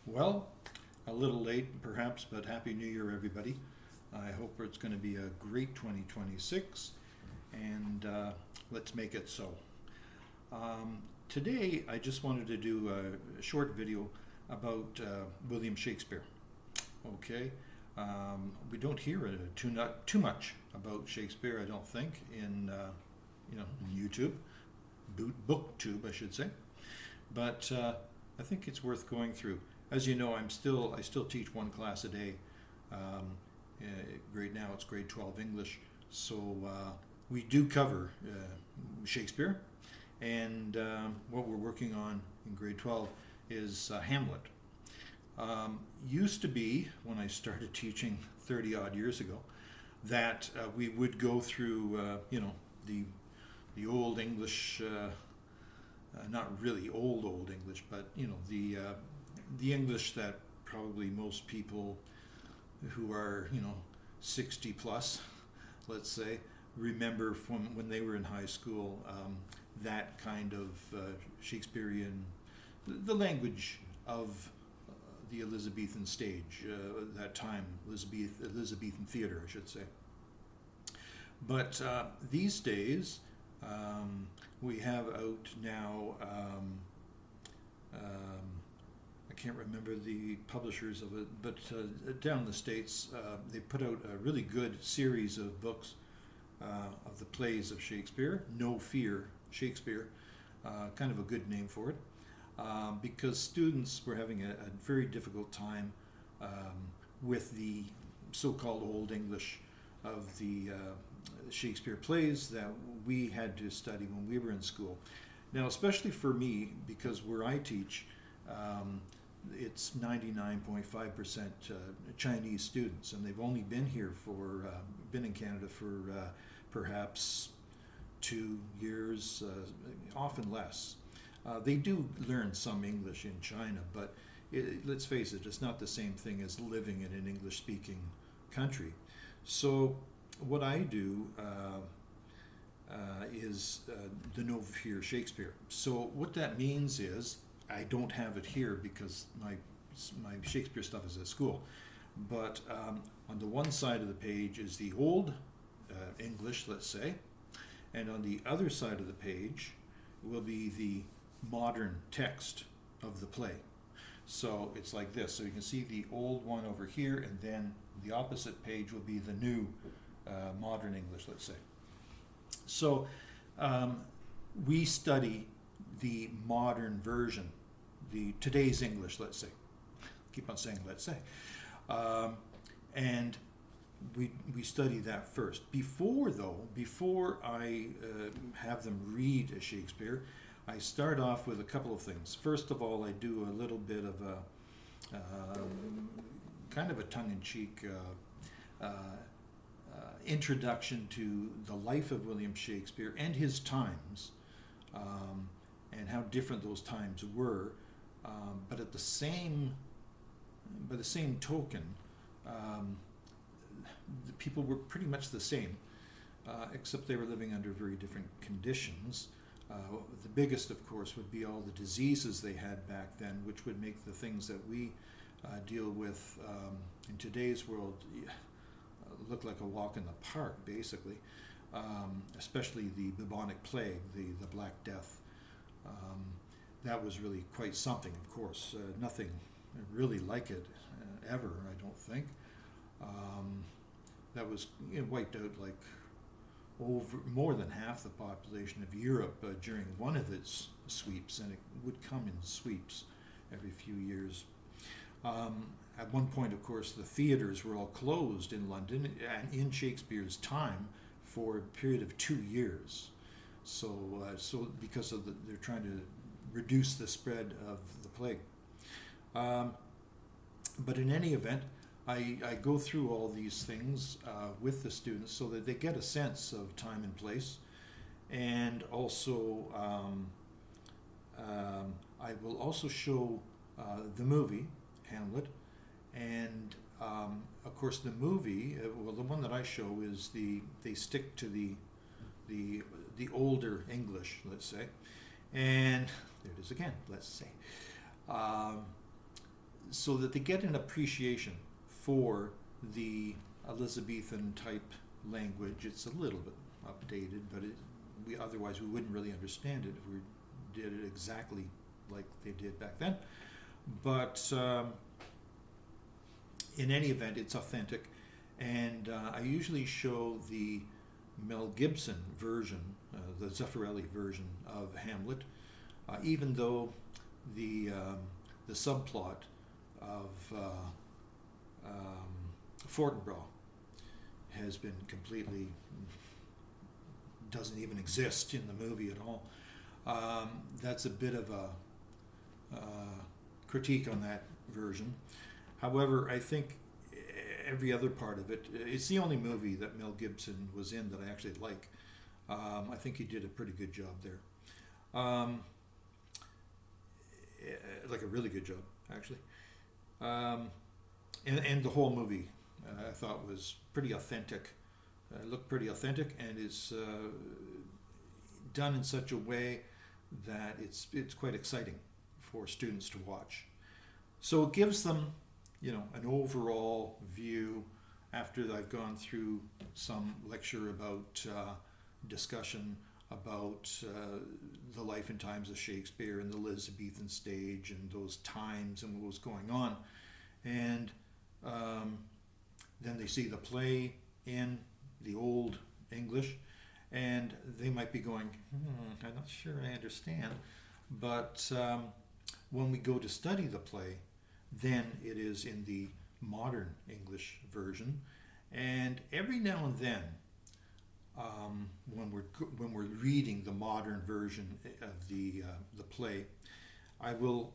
Well, a little late perhaps, but Happy New Year, everybody. I hope it's going to be a great 2026, and let's make it so. Today, I just wanted to do a short video about William Shakespeare. Okay, we don't hear not too much about Shakespeare, I don't think, in YouTube, BookTube, I should say. But I think it's worth going through. As you know, I still teach one class a day. Grade now it's grade 12 English, so we do cover Shakespeare, and what we're working on in grade 12 is Hamlet. Used to be, when I started teaching 30 odd years ago, that we would go through the old English, not really old English, but the English that probably most people who are 60 plus, let's say, remember from when they were in high school. That kind of Shakespearean, the language of the Elizabethan stage, that time, Elizabethan theater, I should say. But these days, we have out now, I can't remember the publishers of it, but down in the States, they put out a really good series of books of the plays of Shakespeare. No Fear Shakespeare, kind of a good name for it, because students were having a very difficult time with the so-called Old English of the Shakespeare plays that we had to study when we were in school. Now, especially for me, because where I teach, it's 99.5% Chinese students, and they've only been in Canada for perhaps 2 years, often less. They do learn some English in China, but let's face it, it's not the same thing as living in an English-speaking country. So what I do is the No Fear Shakespeare. So what that means is, I don't have it here because my Shakespeare stuff is at school. But on the one side of the page is the old English, let's say, and on the other side of the page will be the modern text of the play. So it's like this. So you can see the old one over here, and then the opposite page will be the new modern English, let's say. So we study the modern version, today's English, let's say. Keep on saying let's say. And we study that first. Before I have them read a Shakespeare, I start off with a couple of things. First of all, I do a little bit of a kind of a tongue-in-cheek introduction to the life of William Shakespeare and his times, and how different those times were. But by the same token, the people were pretty much the same, except they were living under very different conditions. The biggest, of course, would be all the diseases they had back then, which would make the things that we deal with in today's world look like a walk in the park, basically. Especially the bubonic plague, the Black Death. That was really quite something, of course. Nothing really like it ever, I don't think. That was wiped out like over more than half the population of Europe during one of its sweeps, and it would come in sweeps every few years. At one point, of course, the theaters were all closed in London and in Shakespeare's time for a period of 2 years. So because of they're trying to reduce the spread of the plague. But in any event, I go through all these things with the students so that they get a sense of time and place. And also, I will also show the movie, Hamlet. And of course, the movie, the one that I show is they stick to the older English, let's say. And there it is again, let's say. so that they get an appreciation for the Elizabethan type language. It's a little bit updated, but otherwise we wouldn't really understand it if we did it exactly like they did back then. But in any event, it's authentic, and I usually show the Mel Gibson version, the Zeffirelli version of Hamlet, even though the subplot of Fortinbras has been completely, doesn't even exist in the movie at all. That's a bit of a critique on that version. However, I think every other part of it, it's the only movie that Mel Gibson was in that I actually like. I think he did a pretty good job there. Like a really good job, actually. And the whole movie I thought was pretty authentic. Looked pretty authentic, and is done in such a way that it's quite exciting for students to watch. So it gives them, an overall view after I've gone through some lecture about discussion about the life and times of Shakespeare and the Elizabethan stage and those times and what was going on. And then they see the play in the Old English, and they might be going, I'm not sure I understand. But when we go to study the play, then it is in the modern English version. And every now and then, when we're reading the modern version of the play, I will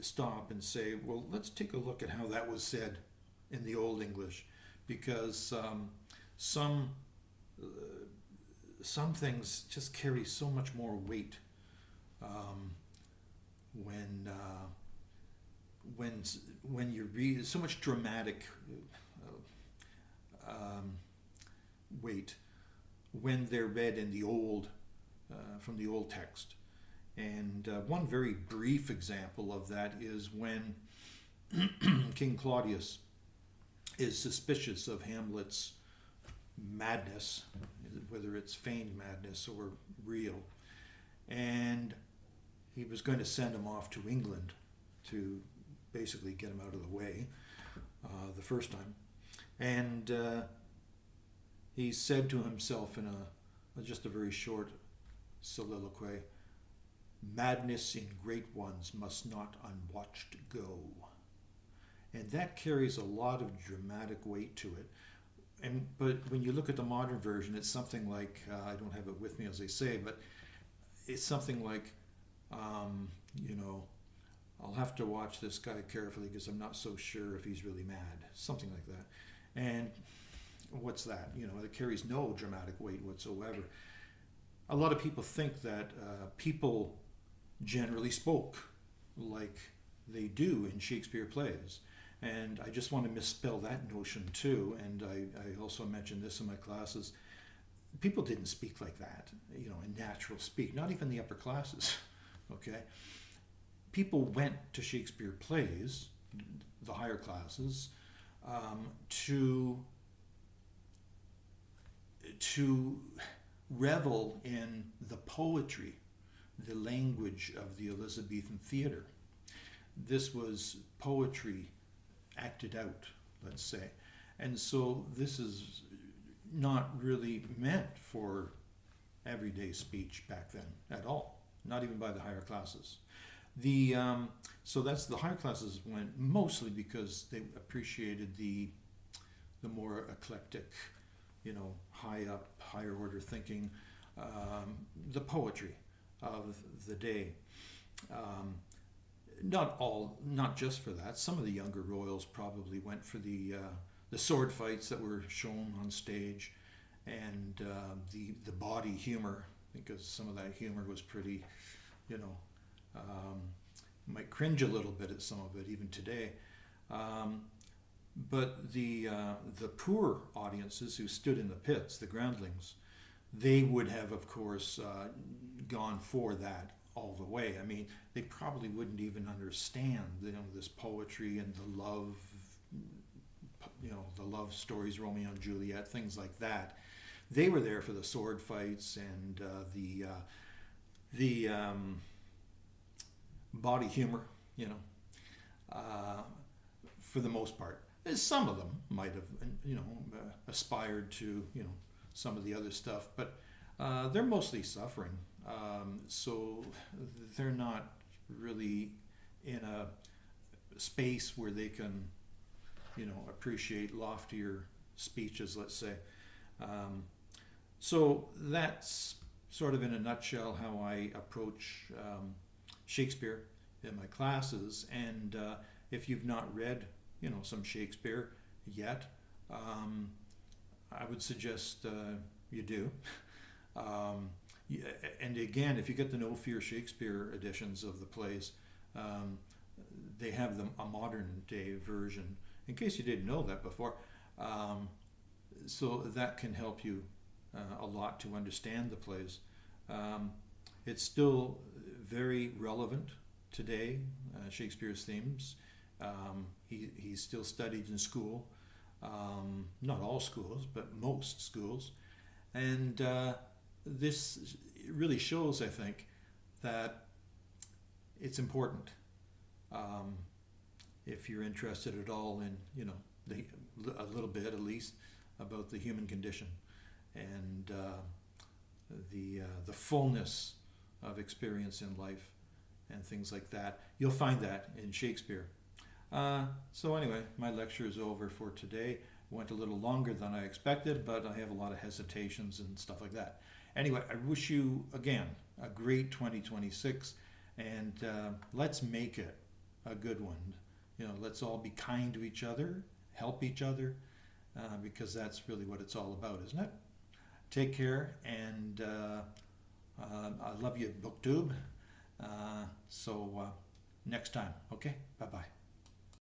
stop and say, well, let's take a look at how that was said in the Old English, because some things just carry so much more weight when you read, so much dramatic weight when they're read in the old from the old text. And one very brief example of that is when King Claudius is suspicious of Hamlet's madness, whether it's feigned madness or real, and he was going to send him off to England to basically get him out of the way the first time. And he said to himself in just a very short soliloquy, "Madness in great ones must not unwatched go." And that carries a lot of dramatic weight to it. But when you look at the modern version, it's something like, I don't have it with me as they say, but it's something like, I'll have to watch this guy carefully because I'm not so sure if he's really mad. Something like that. And what's that? It carries no dramatic weight whatsoever. A lot of people think that people generally spoke like they do in Shakespeare plays. And I just want to misspell that notion too. And I also mentioned this in my classes. People didn't speak like that, in natural speak, not even the upper classes, okay? People went to Shakespeare plays, the higher classes, to revel in the poetry, the language of the Elizabethan theater. This was poetry acted out, let's say. And so this is not really meant for everyday speech back then at all, not even by the higher classes. So that's the higher classes went mostly because they appreciated the more eclectic, higher order thinking, the poetry of the day. Not just for that. Some of the younger royals probably went for the sword fights that were shown on stage, and the body humor, because some of that humor was pretty, might cringe a little bit at some of it even today. But the poor audiences who stood in the pits, the groundlings, they would have, of course, gone for that all the way. I mean, they probably wouldn't even understand, this poetry and the love, the love stories, Romeo and Juliet, things like that. They were there for the sword fights and the body humor, for the most part. Some of them might have, aspired to, some of the other stuff, but they're mostly suffering. So they're not really in a space where they can, appreciate loftier speeches, let's say. So that's sort of in a nutshell how I approach Shakespeare in my classes. And if you've not read, some Shakespeare yet, I would suggest you do. And again, if you get the No Fear Shakespeare editions of the plays, they have a modern day version, in case you didn't know that before. So that can help you a lot to understand the plays. It's still very relevant today, Shakespeare's themes. He's still studied in school, not all schools, but most schools. And this really shows, I think, that it's important. If you're interested at all in, a little bit at least about the human condition and the fullness of experience in life and things like that, you'll find that in Shakespeare. So anyway, my lecture is over for today. Went a little longer than I expected, but I have a lot of hesitations and stuff like that. Anyway, I wish you, again, a great 2026, and let's make it a good one. Let's all be kind to each other, help each other, because that's really what it's all about, isn't it? Take care, and I love you, BookTube. So next time, okay? Bye-bye.